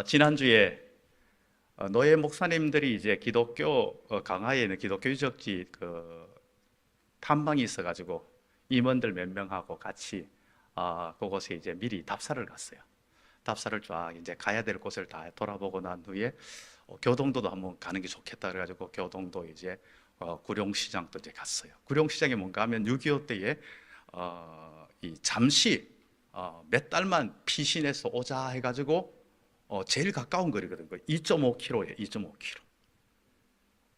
지난주에 노예 목사님들이 이제 기독교 강화에 있는 기독교 유적지 탐방이 있어가지고 임원들 몇 명하고 같이 그곳에 이제 미리 답사를 갔어요. 답사를 쫙 이제 가야 될 곳을 다 돌아보고 난 후에 교동도도 한번 가는 게 좋겠다 그래가지고 교동도 이제 구룡시장도 이제 갔어요. 구룡시장이 뭔가 하면 6.25 때에 이 잠시 몇 달만 피신해서 오자 해가지고 제일 가까운 거리거든요. 2.5km예요. 2.5km.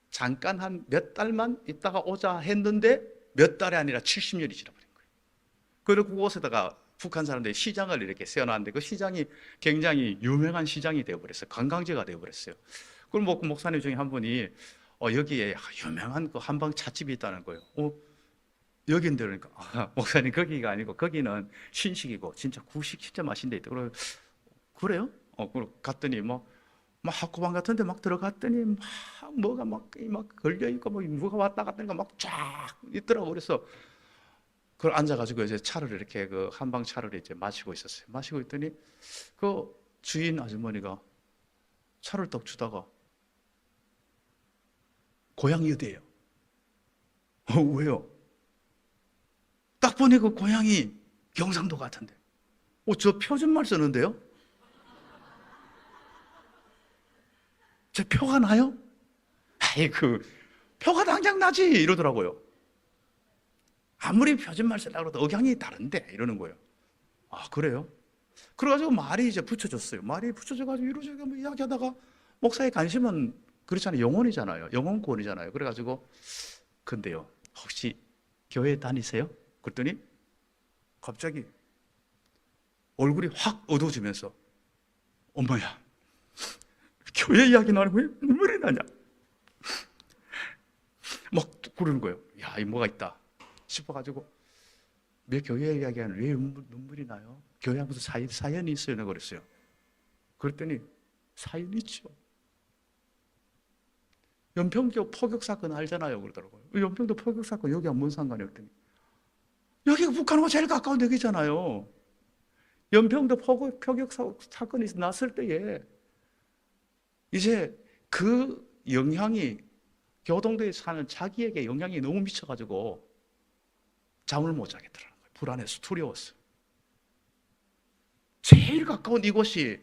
잠깐 한 몇 달만 있다가 오자 했는데 몇 달이 아니라 70년이 지나버린 거예요. 그리고 그곳에다가 북한 사람들이 시장을 이렇게 세워놨는데 그 시장이 굉장히 유명한 시장이 되어버렸어요. 관광지가 되어버렸어요. 그럼 그 목사님 중에 한 분이 여기에 유명한 그 한방 찻집이 있다는 거예요. 여긴데 그러니까 목사님 거기가 아니고 거기는 신식이고 진짜 구식 진짜 맛있는데 있다. 그래요? 갔더니 막 학구방 같은 데 막 들어갔더니 뭐가 막 걸려있고 누가 왔다 갔다 하니까 막 쫙 있더라고. 그래서 그걸 앉아가지고 이제 차를 이렇게 그 한방 차를 이제 마시고 있었어요. 마시고 있더니 그 주인 아주머니가 차를 떡 주다가 고향이 어디예요? 왜요? 딱 보니 그 고향이 경상도 같은데. 저 표준말 쓰는데요? 제 표가 나요? 표가 당장 나지 이러더라고요. 아무리 표준말 쓰려고 해도 억양이 다른데 이러는 거예요. 그래요? 그래가지고 말이 이제 붙여졌어요. 말이 붙여져가지고 이러저러 뭐 이야기하다가 목사의 관심은 그렇잖아요. 영혼이잖아요. 영혼권이잖아요. 그래가지고 근데요, 혹시 교회 다니세요? 그랬더니 갑자기 얼굴이 확 어두워지면서 엄마야, 교회 이야기 나는 왜 눈물이 나냐? 막 그러는 거예요. 야, 이 뭐가 있다 싶어가지고 왜 교회 이야기하는 왜 눈물이 나요? 교회 무슨 사연이 있어요? 내가 그랬어요. 그랬더니 사연이 있죠. 연평도 포격 사건 알잖아요. 그러더라고요. 연평도 포격 사건 여기가 뭔 상관이에요? 그랬더니 여기가 북한하고 제일 가까운 데이잖아요. 연평도 포격 사건이 났을 때에 이제 그 영향이 교동도에 사는 자기에게 영향이 너무 미쳐가지고 잠을 못 자겠더라는 거예요. 불안해서 두려웠어요. 제일 가까운 이곳이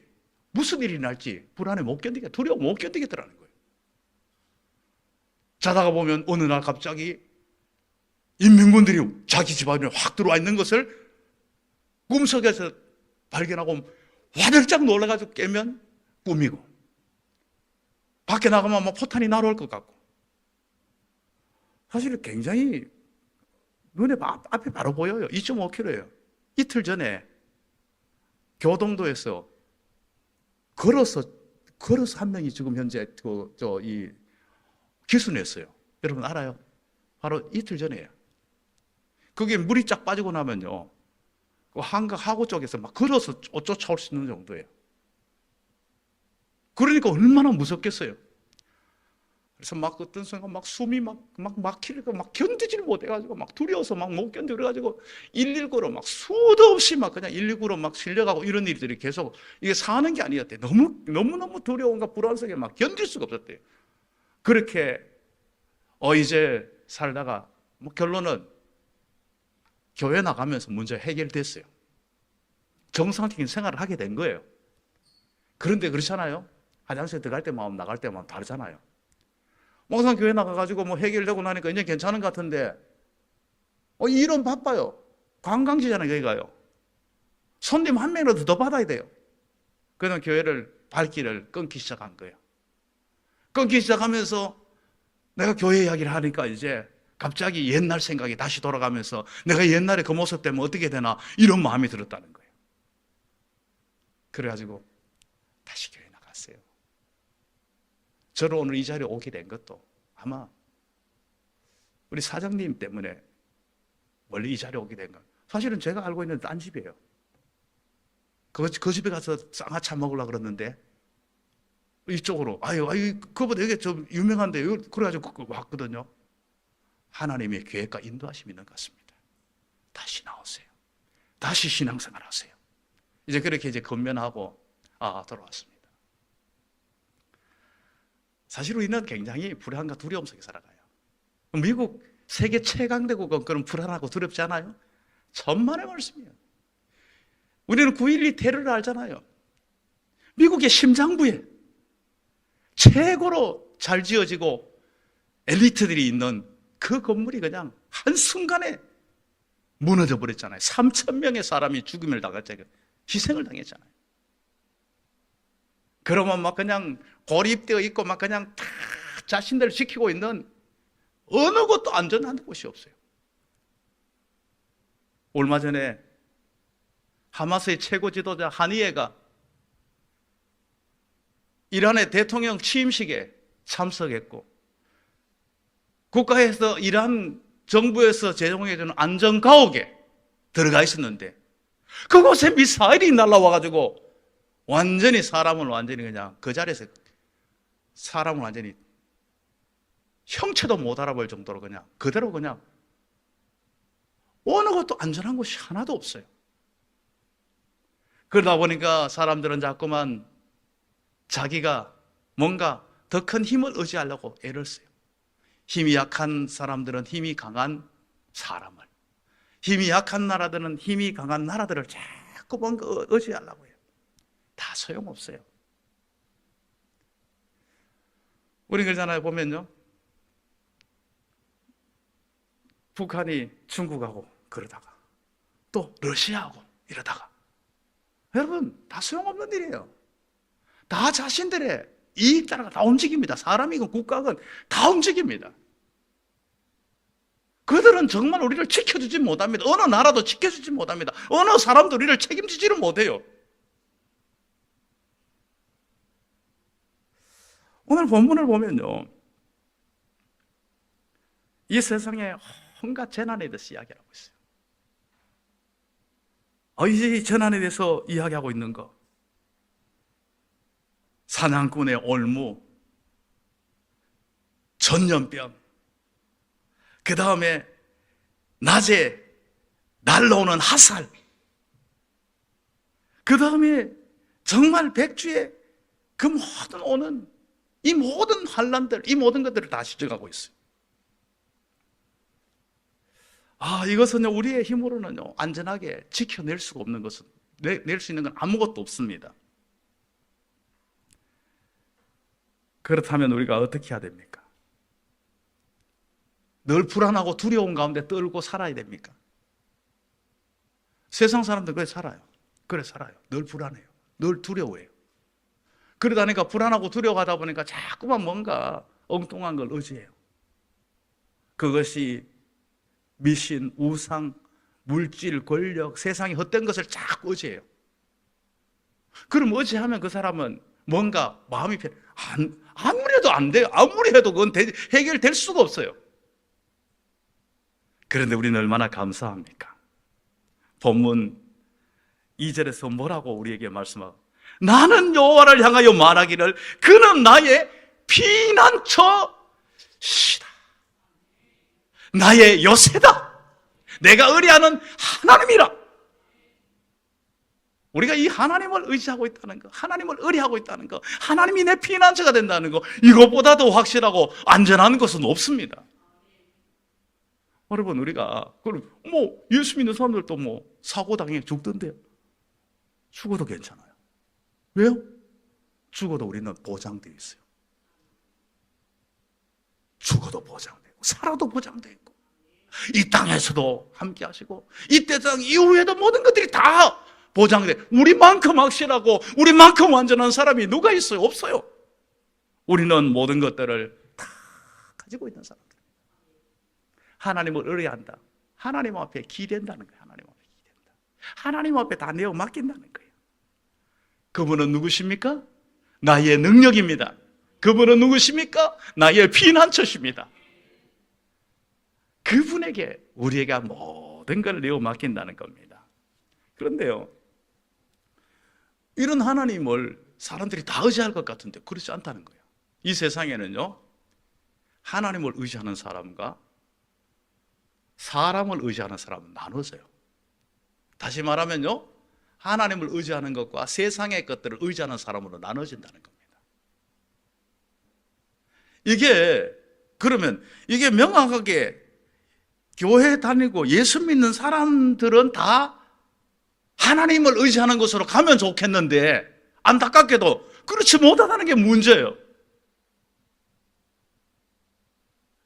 무슨 일이 날지 불안해 못 견디겠, 두려워 못 견디겠더라는 거예요. 자다가 보면 어느 날 갑자기 인민군들이 자기 집안에 확 들어와 있는 것을 꿈속에서 발견하고 화들짝 놀라가지고 깨면 꿈이고, 밖에 나가면 막 포탄이 날아올 것 같고, 사실 굉장히 눈에 앞에 바로 보여요. 2.5km예요. 이틀 전에 교동도에서 걸어서 한 명이 지금 현재 기순했어요. 여러분 알아요? 바로 이틀 전에요. 그게 물이 쫙 빠지고 나면요, 그 한강 하구 쪽에서 막 걸어서 쫓아올 수 있는 정도예요. 그러니까 얼마나 무섭겠어요. 그래서 막 어떤 순간 막 숨이 막 막히니까 막 견디지를 못해가지고 막 두려워서 막 못 견뎌 그래가지고 119로 막 수도 없이 막 그냥 119로 막 실려가고 이런 일들이 계속 이게 사는 게 아니었대. 너무너무 두려움과 불안 속에 막 견딜 수가 없었대요. 그렇게 이제 살다가 뭐 결론은 교회 나가면서 문제 해결됐어요. 정상적인 생활을 하게 된 거예요. 그런데 그렇잖아요. 화장실 들어갈 때 마음 나갈 때 마음 다르잖아요. 목사 교회 나가가지고 뭐 해결되고 나니까 이제 괜찮은 것 같은데 일은 바빠요. 관광지잖아요. 여기가요. 손님 한 명이라도 더 받아야 돼요. 그러면 교회를 발길을 끊기 시작한 거예요. 끊기 시작하면서 내가 교회 이야기를 하니까 이제 갑자기 옛날 생각이 다시 돌아가면서 내가 옛날에 그 모습 때문에 어떻게 되나 이런 마음이 들었다는 거예요. 그래가지고 다시 교회 나갔어요. 저를 오늘 이 자리에 오게 된 것도 아마 우리 사장님 때문에 원래 이 자리에 오게 된 거. 사실은 제가 알고 있는 딴 집이에요. 그 집에 가서 쌍화차 먹으려고 그랬는데 이쪽으로 그거보다 여기 좀 유명한데 그래가지고 왔거든요. 하나님의 계획과 인도하심이 있는 것 같습니다. 다시 나오세요. 다시 신앙생활 하세요. 이제 그렇게 이제 건면하고 돌아왔습니다. 사실 우리는 굉장히 불안과 두려움 속에 살아가요. 미국 세계 최강대국은 그런 불안하고 두렵지 않아요? 천만의 말씀이에요. 우리는 9.12 테러를 알잖아요. 미국의 심장부에 최고로 잘 지어지고 엘리트들이 있는 그 건물이 그냥 한순간에 무너져 버렸잖아요. 3,000명의 사람이 죽음을 당했잖아요. 희생을 당했잖아요. 그러면 막 그냥 고립되어 있고 막 그냥 다 자신들을 지키고 있는 어느 곳도 안전한 곳이 없어요. 얼마 전에 하마스의 최고 지도자 하니예가 이란의 대통령 취임식에 참석했고 국가에서 이란 정부에서 제공해주는 안전가옥에 들어가 있었는데 그곳에 미사일이 날라와가지고 완전히 사람을 완전히 그냥 그 자리에서 사람을 완전히 형체도 못 알아볼 정도로 그냥 그대로 그냥 어느 것도 안전한 곳이 하나도 없어요. 그러다 보니까 사람들은 자꾸만 자기가 뭔가 더 큰 힘을 의지하려고 애를 써요. 힘이 약한 사람들은 힘이 강한 사람을, 힘이 약한 나라들은 힘이 강한 나라들을 자꾸 뭔가 의지하려고 해요. 다 소용없어요. 우리 그러잖아요. 보면요, 북한이 중국하고 그러다가 또 러시아하고 이러다가 여러분 다 소용없는 일이에요. 다 자신들의 이익 따라가 다 움직입니다. 사람이건 국가건 다 움직입니다. 그들은 정말 우리를 지켜주지 못합니다. 어느 나라도 지켜주지 못합니다. 어느 사람도 우리를 책임지지를 못해요. 오늘 본문을 보면요, 이 세상에 온갖 재난에 대해서 이야기하고 있어요. 이제 이 재난에 대해서 이야기하고 있는 거, 사냥꾼의 올무, 전염병, 그 다음에 낮에 날라오는 화살, 그 다음에 정말 백주에 그 모든 오는 이 모든 환란들, 이 모든 것들을 다 지적하고 있어요. 이것은요, 우리의 힘으로는요, 안전하게 지켜낼 수가 없는 것은, 낼 수 있는 건 아무것도 없습니다. 그렇다면 우리가 어떻게 해야 됩니까? 늘 불안하고 두려운 가운데 떨고 살아야 됩니까? 세상 사람들 그래 살아요. 그래 살아요. 늘 불안해요. 늘 두려워해요. 그러다니까 불안하고 두려워하다 보니까 자꾸만 뭔가 엉뚱한 걸 의지해요. 그것이 미신, 우상, 물질, 권력, 세상의 헛된 것을 자꾸 의지해요. 그럼 의지하면 그 사람은 뭔가 마음이 아무리 해도 안 돼요. 아무리 해도 그건 해결될 수가 없어요. 그런데 우리는 얼마나 감사합니까? 본문 2절에서 뭐라고 우리에게 말씀하고, 나는 여호와를 향하여 말하기를 그는 나의 피난처시다, 나의 요새다, 내가 의뢰하는 하나님이라. 우리가 이 하나님을 의지하고 있다는 거, 하나님을 의뢰하고 있다는 거, 하나님이 내 피난처가 된다는 거, 이것보다 더 확실하고 안전한 것은 없습니다. 여러분, 우리가 예수 믿는 사람들도 사고 당해 죽던데요. 죽어도 괜찮아요. 왜요? 죽어도 우리는 보장되어 있어요. 죽어도 보장되고 살아도 보장되고 이 땅에서도 함께 하시고 이 땅 이후에도 모든 것들이 다 보장돼. 우리만큼 확실하고 우리만큼 완전한 사람이 누가 있어요? 없어요. 우리는 모든 것들을 다 가지고 있는 사람들. 하나님을 의뢰한다. 하나님 앞에 기댄다는 거예요. 하나님 앞에 기댄다. 하나님 앞에 다 내어 맡긴다는 거예요. 그분은 누구십니까? 나의 능력입니다. 그분은 누구십니까? 나의 피난처십니다. 그분에게 우리가 모든 걸 내어 맡긴다는 겁니다. 그런데요, 이런 하나님을 사람들이 다 의지할 것 같은데 그렇지 않다는 거예요. 이 세상에는요, 하나님을 의지하는 사람과 사람을 의지하는 사람은 나눠져요. 다시 말하면요, 하나님을 의지하는 것과 세상의 것들을 의지하는 사람으로 나눠진다는 겁니다. 그러면 이게 명확하게 교회 다니고 예수 믿는 사람들은 다 하나님을 의지하는 것으로 가면 좋겠는데 안타깝게도 그렇지 못하다는 게 문제예요.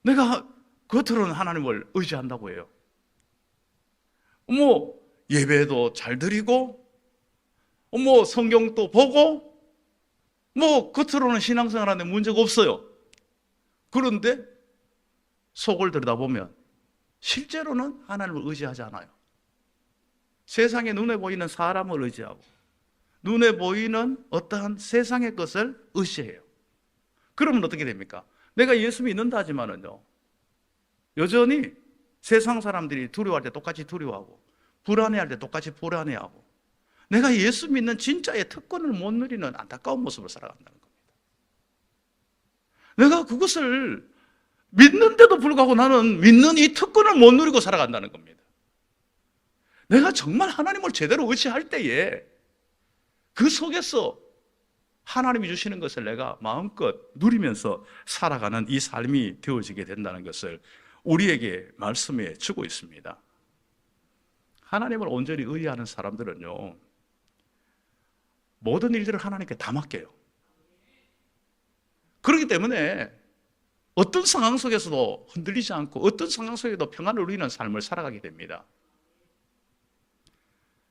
내가 겉으로는 하나님을 의지한다고 해요. 예배도 잘 드리고, 성경도 보고, 겉으로는 신앙생활 하는데 문제가 없어요. 그런데 속을 들여다보면 실제로는 하나님을 의지하지 않아요. 세상에 눈에 보이는 사람을 의지하고, 눈에 보이는 어떠한 세상의 것을 의지해요. 그러면 어떻게 됩니까? 내가 예수 믿는다 하지만은요, 여전히 세상 사람들이 두려워할 때 똑같이 두려워하고, 불안해할 때 똑같이 불안해하고, 내가 예수 믿는 진짜의 특권을 못 누리는 안타까운 모습을 살아간다는 겁니다. 내가 그것을 믿는데도 불구하고 나는 믿는 이 특권을 못 누리고 살아간다는 겁니다. 내가 정말 하나님을 제대로 의지할 때에 그 속에서 하나님이 주시는 것을 내가 마음껏 누리면서 살아가는 이 삶이 되어지게 된다는 것을 우리에게 말씀해 주고 있습니다. 하나님을 온전히 의지하는 사람들은요, 모든 일들을 하나님께 다 맡겨요. 그렇기 때문에 어떤 상황 속에서도 흔들리지 않고 어떤 상황 속에도 평안을 누리는 삶을 살아가게 됩니다.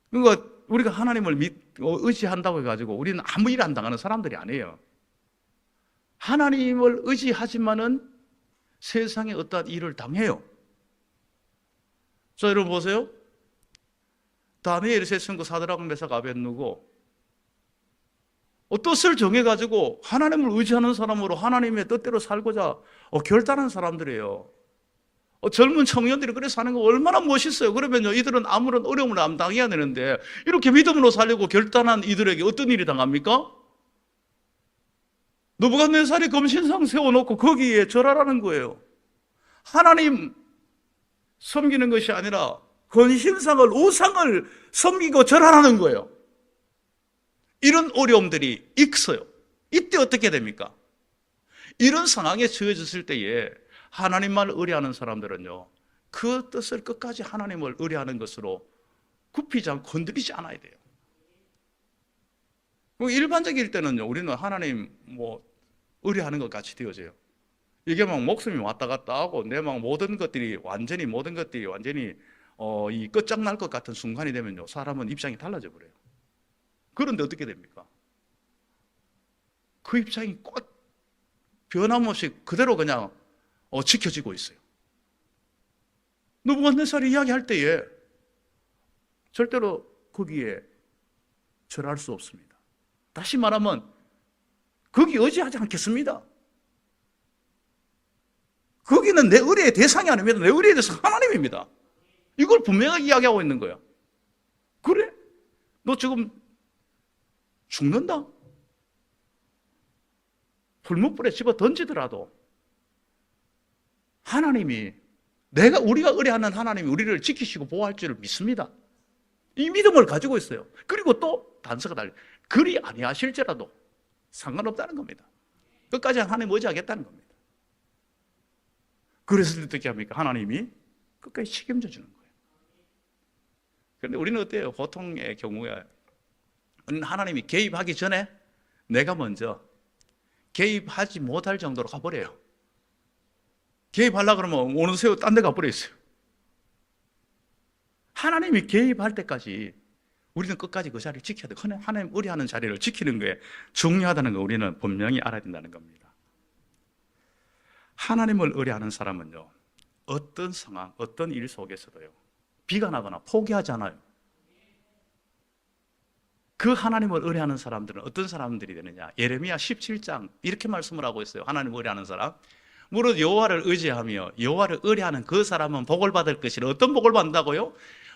그러니까 우리가 하나님을 의지한다고 해가지고 우리는 아무 일 안 당하는 사람들이 아니에요. 하나님을 의지하지만은 세상에 어떠한 일을 당해요. 자, 여러분 보세요. 다니엘이 세운 그 사드락 메삭 아벳느고 뜻을 정해가지고 하나님을 의지하는 사람으로 하나님의 뜻대로 살고자 결단한 사람들이에요. 젊은 청년들이 그래서 사는 거 얼마나 멋있어요. 그러면요, 이들은 아무런 어려움을 안 당해야 되는데 이렇게 믿음으로 살려고 결단한 이들에게 어떤 일이 당합니까? 느부갓네살이 금신상 세워놓고 거기에 절하라는 거예요. 하나님 섬기는 것이 아니라 건신상을, 우상을 섬기고 절하라는 거예요. 이런 어려움들이 있어요. 이때 어떻게 됩니까? 이런 상황에 처해졌을 때에 하나님만 의뢰하는 사람들은요, 그 뜻을 끝까지 하나님을 의뢰하는 것으로 굽히지 않고 건드리지 않아야 돼요. 일반적일 때는요, 우리는 하나님 의뢰하는 것 같이 되어져요. 이게 막 목숨이 왔다 갔다 하고 내 막 모든 것들이 완전히 이 끝장날 것 같은 순간이 되면요, 사람은 입장이 달라져 버려요. 그런데 어떻게 됩니까? 그 입장이 꼭 변함없이 그대로 그냥 지켜지고 있어요. 느부갓네살이 이야기할 때에 절대로 거기에 절할 수 없습니다. 다시 말하면 거기 의지하지 않겠습니다. 거기는 내 의뢰의 대상이 아닙니다. 내 의뢰의 대상 하나님입니다. 이걸 분명하게 이야기하고 있는 거예요. 그래? 너 지금 죽는다? 불못불에 집어 던지더라도 하나님이, 우리가 의뢰하는 하나님이 우리를 지키시고 보호할 줄을 믿습니다. 이 믿음을 가지고 있어요. 그리고 또 단서가 달려, 그리 아니하실지라도 상관없다는 겁니다. 끝까지 하나님 의지하겠다는 겁니다. 그래서 어떻게 합니까? 하나님이 끝까지 책임져 주는 거예요. 그런데 우리는 어때요? 보통의 경우에 하나님이 개입하기 전에 내가 먼저 개입하지 못할 정도로 가버려요. 개입하려고 그러면 오는 새우 딴 데 가버려 있어요. 하나님이 개입할 때까지 우리는 끝까지 그 자리를 지켜야 돼요. 하나님 의뢰하는 자리를 지키는 게 중요하다는 걸 우리는 분명히 알아야 된다는 겁니다. 하나님을 의뢰하는 사람은요, 어떤 상황, 어떤 일 속에서도요, 비관하거나 포기하지 않아요. 그 하나님을 의뢰하는 사람들은 어떤 사람들이 되느냐? 예레미야 17장 이렇게 말씀을 하고 있어요. 하나님을 의뢰하는 사람, 무릇 여호와를 의지하며 여호와를 의뢰하는 그 사람은 복을 받을 것이라. 어떤 복을 받는다고요?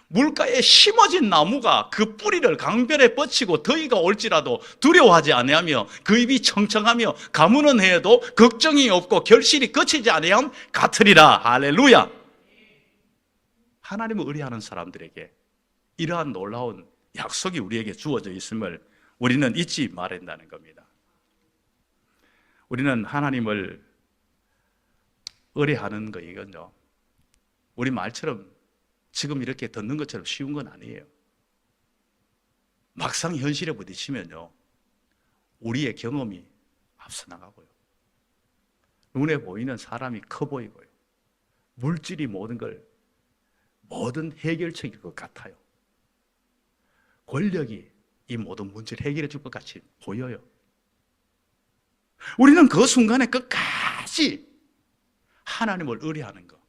물가에 심어진 나무가 그 뿌리를 강변에 뻗치고 더위가 올지라도 두려워하지 아니하며 그 입이 청청하며 가무는 해도 걱정이 없고 결실이 거치지 아니함 같으리라. 할렐루야. 하나님을 의뢰하는 사람들에게 이러한 놀라운 약속이 우리에게 주어져 있음을 우리는 잊지 말아야 한다는 겁니다. 우리는 하나님을 의뢰하는 거 이건요. 우리 말처럼 지금 이렇게 듣는 것처럼 쉬운 건 아니에요. 막상 현실에 부딪히면요, 우리의 경험이 앞서 나가고요. 눈에 보이는 사람이 커 보이고요. 물질이 모든 해결책일 것 같아요. 권력이 이 모든 문제를 해결해 줄 것 같이 보여요. 우리는 그 순간에 끝까지 하나님을 의뢰하는 것.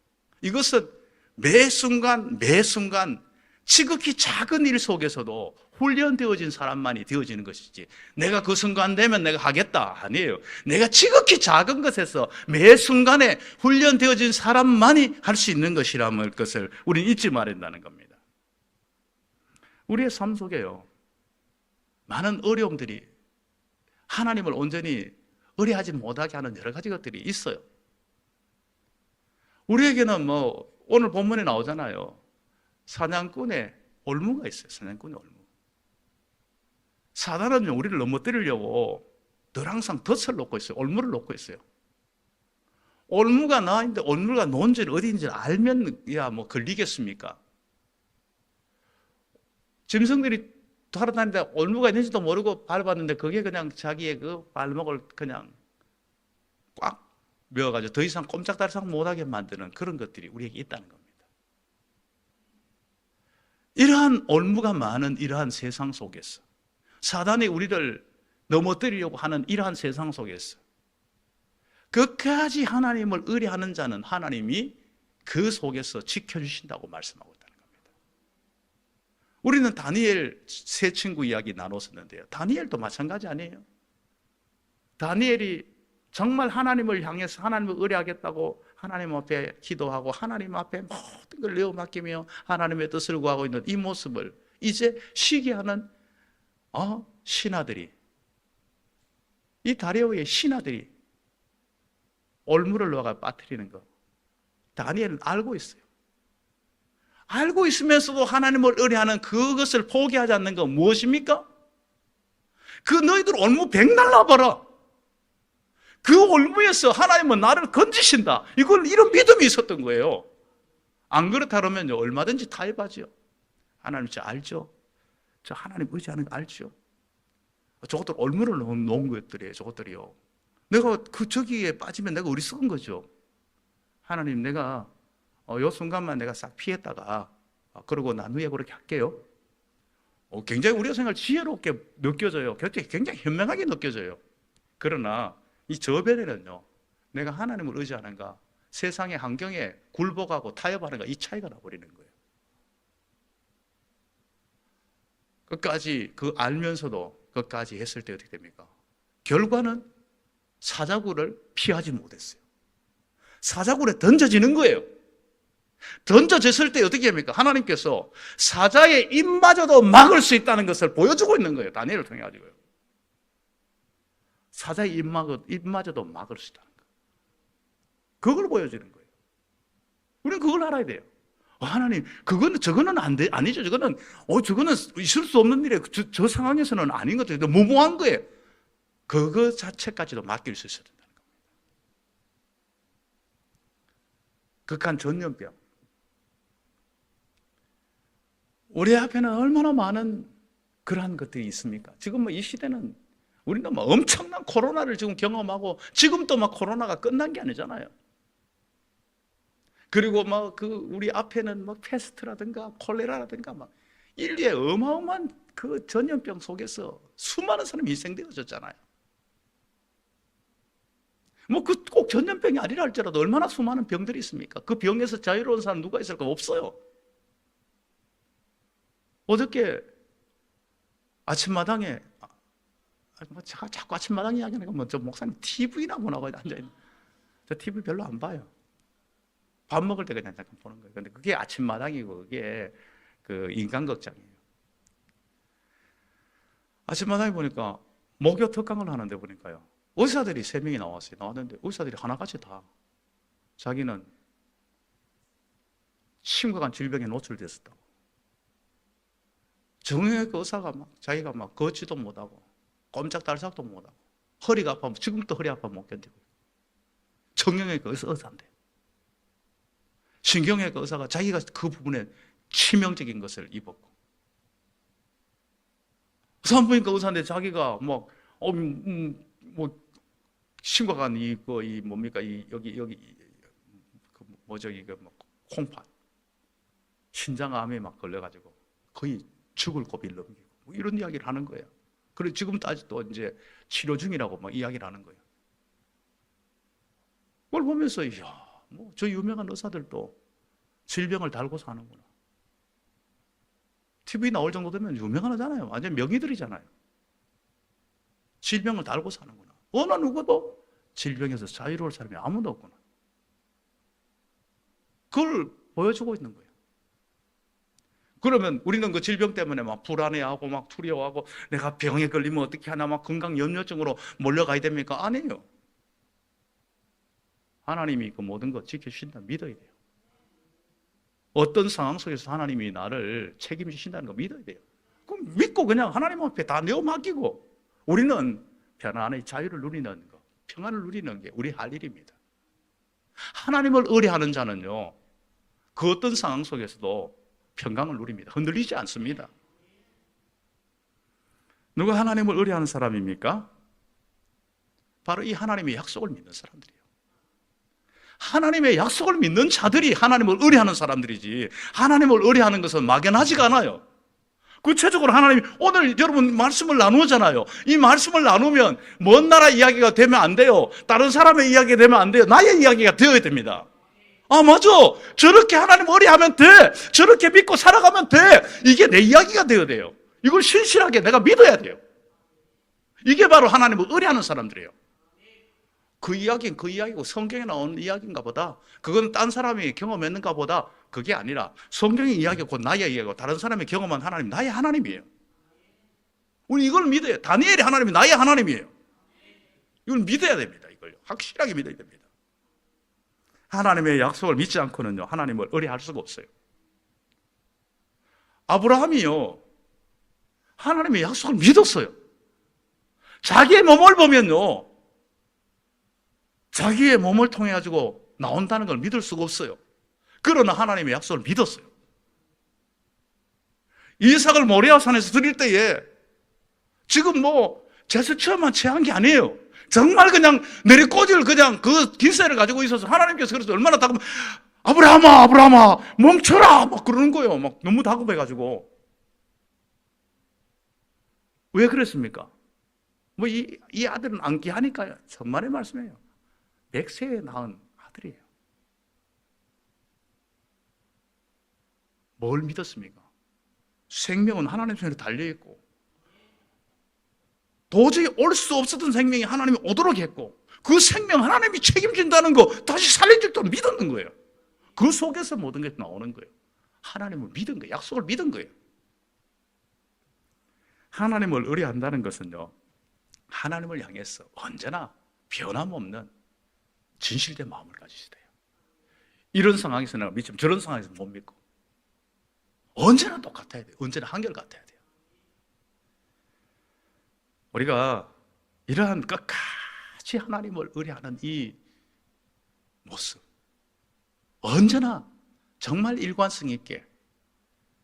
이것은 매 순간 지극히 작은 일 속에서도 훈련되어진 사람만이 되어지는 것이지, 내가 그 순간 되면 내가 하겠다 아니에요. 내가 지극히 작은 것에서 매 순간에 훈련되어진 사람만이 할 수 있는 것이라는 것을 우리는 잊지 말아야 된다는 겁니다. 우리의 삶 속에요, 많은 어려움들이 하나님을 온전히 의뢰하지 못하게 하는 여러 가지 것들이 있어요. 우리에게는 오늘 본문에 나오잖아요. 사냥꾼의 올무가 있어요. 사냥꾼의 올무. 사단은 우리를 넘어뜨리려고 늘 항상 덫을 놓고 있어요. 올무를 놓고 있어요. 올무가 나와 있는데 올무가 논지를 어디인지 알면야 걸리겠습니까? 짐승들이 돌아다니는데 올무가 있는지도 모르고 밟았는데 그게 그냥 자기의 그 발목을 그냥 꽉 메어가지고 더 이상 꼼짝달싹 못하게 만드는 그런 것들이 우리에게 있다는 겁니다. 이러한 올무가 많은 이러한 세상 속에서, 사단이 우리를 넘어뜨리려고 하는 이러한 세상 속에서 끝까지 하나님을 의뢰하는 자는 하나님이 그 속에서 지켜주신다고 말씀하고 있다는 겁니다. 우리는 다니엘 세 친구 이야기 나눴었는데요, 다니엘도 마찬가지 아니에요? 다니엘이 정말 하나님을 향해서 하나님을 의뢰하겠다고 하나님 앞에 기도하고 하나님 앞에 모든 걸 내어 맡기며 하나님의 뜻을 구하고 있는 이 모습을 이제 시기하는 신하들이, 이 다리오의 신하들이 올무를 놓아가 빠뜨리는 거 다니엘은 알고 있어요. 알고 있으면서도 하나님을 의뢰하는 그것을 포기하지 않는 건 무엇입니까? 그 너희들 올무 백날 놔봐라. 그 올무에서 하나님은 나를 건지신다. 이런 믿음이 있었던 거예요. 안 그렇다면 얼마든지 타협하죠. 하나님 저 알죠? 저 하나님 의지하는 거 알죠? 저것들 올무를 놓은 것들이에요. 저것들이요. 내가 저기에 빠지면 내가 어리석은 거죠. 하나님, 내가 요 순간만 내가 싹 피했다가 그러고 난 후에 그렇게 할게요. 굉장히 우리가 생각할 지혜롭게 느껴져요. 굉장히 현명하게 느껴져요. 그러나 이 저변에는요, 내가 하나님을 의지하는가, 세상의 환경에 굴복하고 타협하는가, 이 차이가 나버리는 거예요. 끝까지 알면서도 끝까지 했을 때 어떻게 됩니까? 결과는 사자굴을 피하지 못했어요. 사자굴에 던져지는 거예요. 던져졌을 때 어떻게 합니까? 하나님께서 사자의 입마저도 막을 수 있다는 것을 보여주고 있는 거예요. 다니엘을 통해 가지고요. 사자의 입마저도 막을 수 있다는 거예요. 그걸 보여주는 거예요. 우리는 그걸 알아야 돼요. 하나님, 저거는 아니죠. 저거는 있을 수 없는 일이에요. 저 상황에서는 아닌 것 같아요. 무모한 거예요. 그거 자체까지도 맡길 수 있어야 된다는 겁니다. 극한 전염병. 우리 앞에는 얼마나 많은 그러한 것들이 있습니까? 지금 이 시대는 우리는 엄청난 코로나를 지금 경험하고 지금도 코로나가 끝난 게 아니잖아요. 그리고 우리 앞에는 패스트라든가 콜레라라든가 인류의 어마어마한 그 전염병 속에서 수많은 사람이 희생되어졌잖아요. 꼭 전염병이 아니라 할지라도 얼마나 수많은 병들이 있습니까? 그 병에서 자유로운 사람 누가 있을까? 없어요. 어저께 아침마당에 자꾸 아침마당 이야기하니까 저 목사님 TV나 보나고 앉아있는, 저 TV 별로 안 봐요. 밥 먹을 때 그냥 잠깐 보는 거예요. 근데 그게 아침마당이고 그게 그 인간극장이에요. 아침마당에 보니까 목요 특강을 하는데 보니까요, 의사들이 3명이 나왔는데 의사들이 하나같이 다 자기는 심각한 질병에 노출됐었다고. 정형외과 의사가 자기가 걷지도 못하고 꼼짝달싹도 못하고 허리가 아파서 지금도 허리 아파 못 견디고 정형외과 의사인데 신경외과 의사가 자기가 그 부분에 치명적인 것을 입었고, 산부인과 의사인데 자기가 뭐 심각한 이 뭡니까 여기 그 뭐죠 이거 뭐 콩팥 신장암에 막 걸려가지고 거의 죽을 고비를 넘기고 뭐 이런 이야기를 하는 거예요. 그리고 지금도 아직도 이제 치료 중이라고 막 이야기를 하는 거예요. 그걸 보면서 이야, 뭐 저 유명한 의사들도 질병을 달고 사는구나. TV 나올 정도 되면 유명하잖아요. 완전 명의들이잖아요. 질병을 달고 사는구나. 어느 누구도 질병에서 자유로울 사람이 아무도 없구나. 그걸 보여주고 있는 거예요. 그러면 우리는 그 질병 때문에 막 불안해하고 막 두려워하고 내가 병에 걸리면 어떻게 하나 막 건강염려증으로 몰려가야 됩니까? 아니에요. 하나님이 그 모든 것 지켜주신다 믿어야 돼요. 어떤 상황 속에서 하나님이 나를 책임지신다는 거 믿어야 돼요. 그럼 믿고 그냥 하나님 앞에 다 내어 맡기고 우리는 편안의 자유를 누리는 거, 평안을 누리는 게 우리 할 일입니다. 하나님을 의뢰하는 자는요, 그 어떤 상황 속에서도 평강을 누립니다. 흔들리지 않습니다. 누가 하나님을 의뢰하는 사람입니까? 바로 이 하나님의 약속을 믿는 사람들이에요. 하나님의 약속을 믿는 자들이 하나님을 의뢰하는 사람들이지, 하나님을 의뢰하는 것은 막연하지가 않아요. 구체적으로 하나님이 오늘 여러분 말씀을 나누잖아요. 이 말씀을 나누면 먼 나라 이야기가 되면 안 돼요. 다른 사람의 이야기가 되면 안 돼요. 나의 이야기가 되어야 됩니다. 아, 맞아. 저렇게 하나님 의뢰하면 돼. 저렇게 믿고 살아가면 돼. 이게 내 이야기가 되어야 돼요. 이걸 신실하게 내가 믿어야 돼요. 이게 바로 하나님을 의뢰하는 사람들이에요. 그 이야기는 그 이야기고 성경에 나오는 이야기인가 보다, 그건 딴 사람이 경험했는가 보다, 그게 아니라 성경의 이야기고 나의 이야기고 다른 사람이 경험한 하나님, 나의 하나님이에요. 우리 이걸 믿어요. 다니엘의 하나님이 나의 하나님이에요. 이걸 믿어야 됩니다. 이걸 확실하게 믿어야 됩니다. 하나님의 약속을 믿지 않고는요, 하나님을 의뢰할 수가 없어요. 아브라함이요, 하나님의 약속을 믿었어요. 자기의 몸을 보면요, 자기의 몸을 통해 가지고 나온다는 걸 믿을 수가 없어요. 그러나 하나님의 약속을 믿었어요. 이삭을 모리아산에서 드릴 때에 지금 뭐 제스처만 취한 게 아니에요. 정말 그냥 내리꽂을 그냥 그 기세를 가지고 있어서 하나님께서 그래서 얼마나 다급, 아브라함아, 아브라함아, 멈춰라! 막 그러는 거예요. 막 너무 다급해가지고. 왜 그랬습니까? 뭐 이 아들은 안기하니까 천만의 말씀이에요. 100세에 낳은 아들이에요. 뭘 믿었습니까? 생명은 하나님 손에 달려있고 도저히 올 수 없었던 생명이 하나님이 오도록 했고 그 생명 하나님이 책임진다는 거 다시 살릴 줄도 믿었는 거예요. 그 속에서 모든 게 나오는 거예요. 하나님을 믿은 거예요. 약속을 믿은 거예요. 하나님을 의뢰한다는 것은요, 하나님을 향해서 언제나 변함없는 진실된 마음을 가지셔야 돼요. 이런 상황에서는 믿지만 저런 상황에서 못 믿고 언제나 똑같아야 돼요. 언제나 한결같아야 돼요. 우리가 이러한 끝까지 하나님을 의뢰하는 이 모습, 언제나 정말 일관성 있게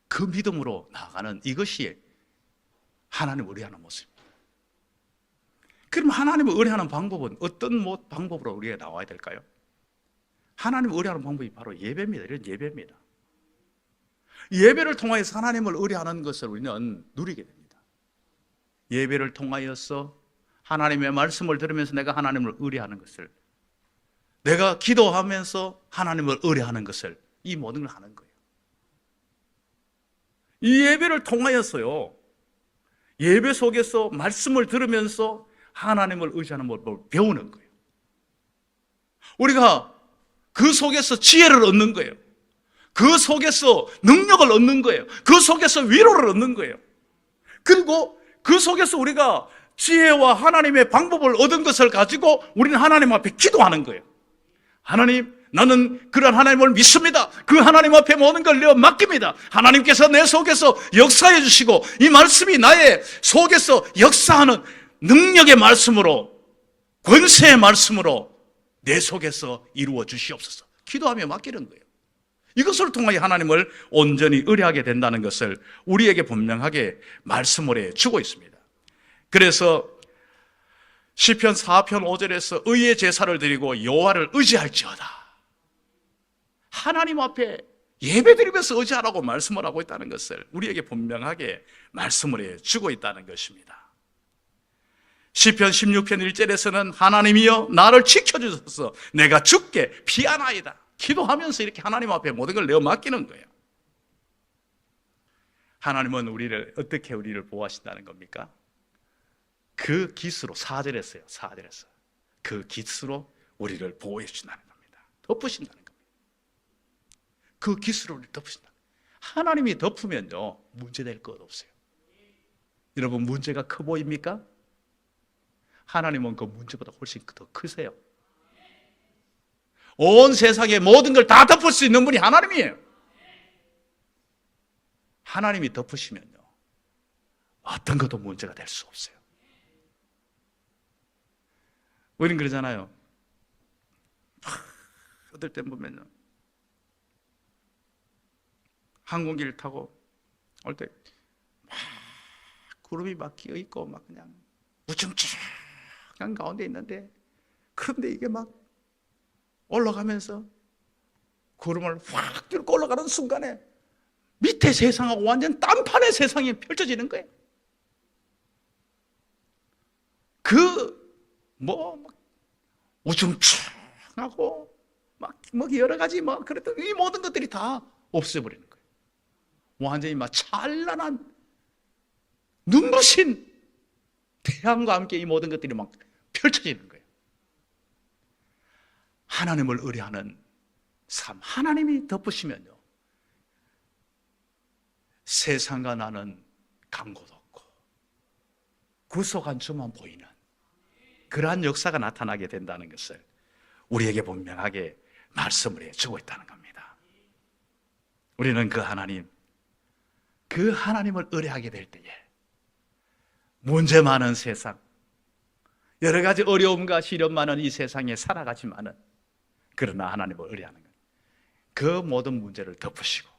그 믿음으로 나아가는 이것이 하나님을 의뢰하는 모습입니다. 그럼 하나님을 의뢰하는 방법은 어떤 방법으로 우리가 나와야 될까요? 하나님을 의뢰하는 방법이 바로 예배입니다. 이런 예배입니다. 예배를 통하여서 하나님을 의뢰하는 것을 우리는 누리게 됩니다. 예배를 통하여서 하나님의 말씀을 들으면서 내가 하나님을 의뢰하는 것을, 내가 기도하면서 하나님을 의뢰하는 것을, 이 모든 걸 하는 거예요. 이 예배를 통하여서요, 예배 속에서 말씀을 들으면서 하나님을 의지하는 법을 배우는 거예요. 우리가 그 속에서 지혜를 얻는 거예요. 그 속에서 능력을 얻는 거예요. 그 속에서 위로를 얻는 거예요. 그리고 그 속에서 우리가 지혜와 하나님의 방법을 얻은 것을 가지고 우리는 하나님 앞에 기도하는 거예요. 하나님, 나는 그런 하나님을 믿습니다. 그 하나님 앞에 모든 걸 내어 맡깁니다. 하나님께서 내 속에서 역사해 주시고 이 말씀이 나의 속에서 역사하는 능력의 말씀으로, 권세의 말씀으로 내 속에서 이루어 주시옵소서. 기도하며 맡기는 거예요. 이것을 통하여 하나님을 온전히 의뢰하게 된다는 것을 우리에게 분명하게 말씀을 해주고 있습니다. 그래서 시편 4편 5절에서 의의 제사를 드리고 여호와를 의지할지어다, 하나님 앞에 예배드리면서 의지하라고 말씀을 하고 있다는 것을 우리에게 분명하게 말씀을 해주고 있다는 것입니다. 시편 16편 1절에서는 하나님이여 나를 지켜주소서 내가 죽게 피하나이다, 기도하면서 이렇게 하나님 앞에 모든 걸 내어 맡기는 거예요. 하나님은 어떻게 우리를 보호하신다는 겁니까? 그 깃으로, 4절에서요, 4절에서 그 깃으로 우리를 보호해 주신다는 겁니다. 덮으신다는 겁니다. 그 깃으로 우리를 덮으신다. 하나님이 덮으면요 문제될 것 없어요. 여러분, 문제가 커 보입니까? 하나님은 그 문제보다 훨씬 더 크세요. 온 세상의 모든 걸 다 덮을 수 있는 분이 하나님이에요. 하나님이 덮으시면요 어떤 것도 문제가 될 수 없어요. 우리는 그러잖아요. 어떨 땐 보면요, 항공기를 타고 올 때 막 구름이 막 끼어 있고 막 그냥 우중충한 가운데 있는데, 그런데 이게 막 올라가면서 구름을 확 뚫고 올라가는 순간에 밑에 세상하고 완전 딴판의 세상이 펼쳐지는 거예요. 막 우중충하고 막 여러 가지 그랬던 이 모든 것들이 다 없애버리는 거예요. 완전히 막 찬란한 눈부신 태양과 함께 이 모든 것들이 막 펼쳐지는 거예요. 하나님을 의뢰하는 삶, 하나님이 덮으시면요 세상과 나는 간고도 없고 구속한 주만 보이는 그러한 역사가 나타나게 된다는 것을 우리에게 분명하게 말씀을 해주고 있다는 겁니다. 우리는 그 하나님을 의뢰하게 될 때에 문제 많은 세상, 여러 가지 어려움과 시련 많은 이 세상에 살아가지만은, 그러나 하나님을 의뢰하는 것, 그 모든 문제를 덮으시고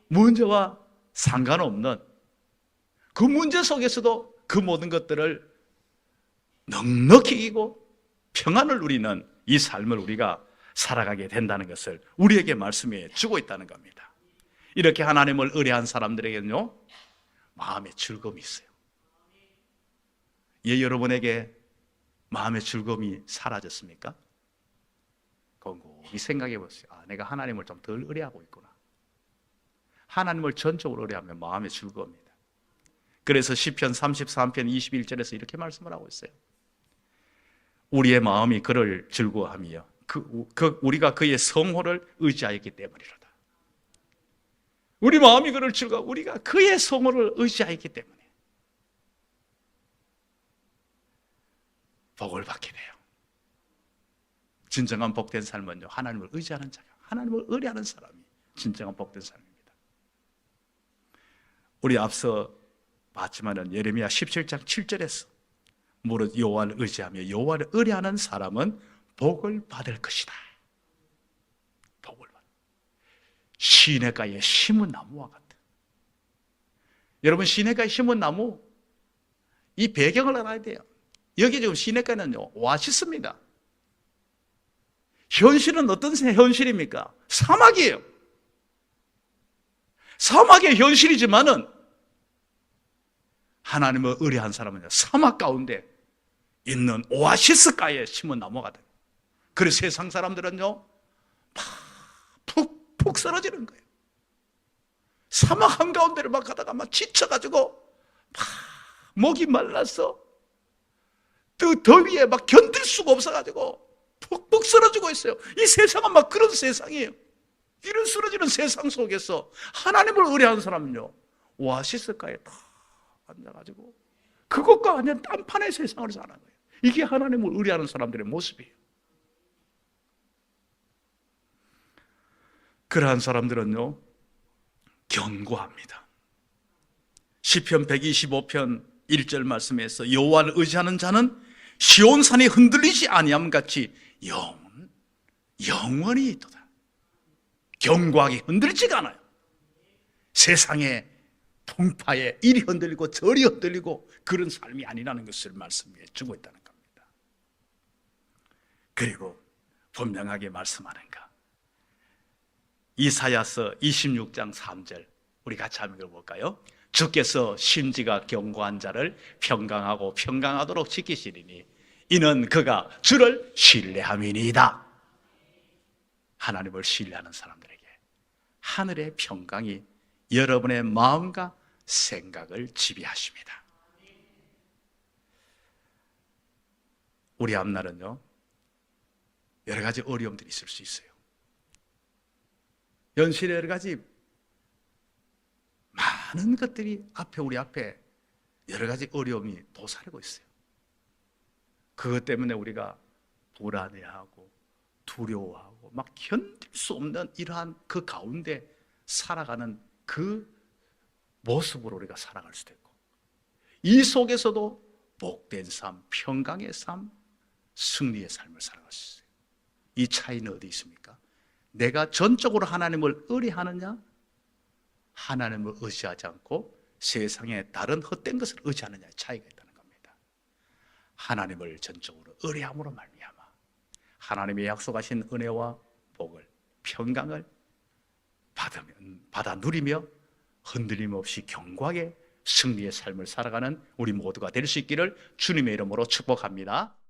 문제와 상관없는 그 문제 속에서도 그 모든 것들을 넉넉히 이기고 평안을 누리는 이 삶을 우리가 살아가게 된다는 것을 우리에게 말씀해 주고 있다는 겁니다. 이렇게 하나님을 의뢰한 사람들에게는요 마음의 즐거움이 있어요. 여러분에게 마음의 즐거움이 사라졌습니까? 곰곰이 생각해 보세요. 내가 하나님을 좀 덜 의뢰하고 있구나. 하나님을 전적으로 의뢰하면 마음의 즐거움입니다. 그래서 시편 33편 21절에서 이렇게 말씀을 하고 있어요. 우리의 마음이 그를 즐거워하며 우리가 그의 성호를 의지하였기 때문이로다. 우리 마음이 그를 즐거워, 우리가 그의 성호를 의지하였기 때문에 복을 받게 돼요. 진정한 복된 삶은요 하나님을 의지하는 자가, 하나님을 의뢰하는 사람이 진정한 복된 삶입니다. 우리 앞서 봤지만은 예레미야 17장 7절에서 무릇 여호와를 의지하며 여호와를 의뢰하는 사람은 복을 받을 것이다. 복을 받을. 시냇가에 심은 나무와 같다. 여러분, 시냇가에 심은 나무, 이 배경을 알아야 돼요. 여기 지금 시냇가는요 오아시스입니다. 현실은 어떤 현실입니까? 사막이에요. 사막의 현실이지만은 하나님을 의뢰한 사람은 사막 가운데 있는 오아시스가에 심은 나무가 돼요. 그래서 세상 사람들은요 푹 쓰러지는 거예요. 사막 한가운데를 막 가다가 막 지쳐가지고 막 목이 말라서 그 더위에 막 견딜 수가 없어가지고 푹푹 쓰러지고 있어요. 이 세상은 막 그런 세상이에요. 이런 쓰러지는 세상 속에서 하나님을 의뢰하는 사람은요 오아시스가에 다 앉아가지고 그것과 완전 딴판의 세상을 사는 거예요. 이게 하나님을 의뢰하는 사람들의 모습이에요. 그러한 사람들은요 견고합니다. 시편 125편 1절 말씀에서 여호와를 의지하는 자는 시온산이 흔들리지 아니함 같이 영원히 있도다. 견고하게 흔들리지가 않아요. 세상의 풍파에 이리 흔들리고 저리 흔들리고 그런 삶이 아니라는 것을 말씀해 주고 있다는 겁니다. 그리고 분명하게 말씀하는가? 이사야서 26장 3절 우리 같이 한번 읽어볼까요? 주께서 심지가 견고한 자를 평강하고 평강하도록 지키시리니 이는 그가 주를 신뢰함이니이다. 하나님을 신뢰하는 사람들에게 하늘의 평강이 여러분의 마음과 생각을 지배하십니다. 우리 앞날은요, 여러 가지 어려움들이 있을 수 있어요. 현실에 여러 가지 많은 것들이 우리 앞에 여러 가지 어려움이 도사리고 있어요. 그것 때문에 우리가 불안해하고 두려워하고 막 견딜 수 없는 이러한 그 가운데 살아가는 그 모습으로 우리가 살아갈 수도 있고, 이 속에서도 복된 삶, 평강의 삶, 승리의 삶을 살아갈 수 있어요. 이 차이는 어디 있습니까? 내가 전적으로 하나님을 의뢰하느냐, 하나님을 의지하지 않고 세상의 다른 헛된 것을 의지하느냐의 차이가 있다는 겁니다. 하나님을 전적으로 의뢰함으로 말미암아 하나님의 약속하신 은혜와 복을, 평강을 받아 누리며 흔들림 없이 견고하게 승리의 삶을 살아가는 우리 모두가 될 수 있기를 주님의 이름으로 축복합니다.